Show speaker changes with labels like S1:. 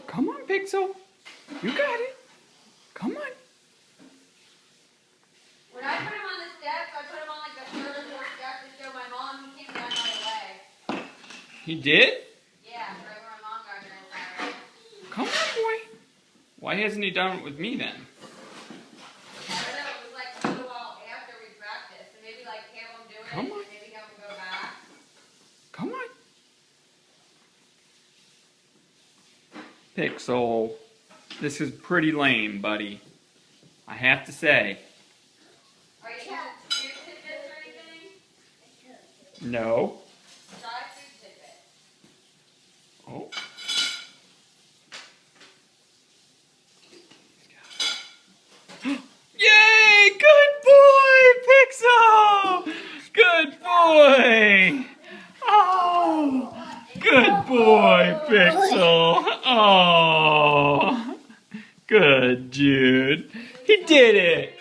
S1: Come on, Pixel. You got it. Come on.
S2: When I put him on the steps, I put him on like the third or fourth step to show my mom he came down my way.
S1: He did?
S2: Yeah, right where my mom got her.
S1: Come on, boy. Why hasn't he done it with me then?
S2: I don't know, it was like a little while after we practiced. So maybe like have him do it,
S1: Come on.
S2: and maybe have him go back.
S1: Come on. Pixel, this is pretty lame, buddy. I have to say.
S2: Are you using food tidbits or anything?
S1: No.
S2: Try food tidbits.
S1: Oh. Yay! Good boy, Pixel! Good boy! Oh! Good boy, Pixel! Oh! Good, Jude. He did it!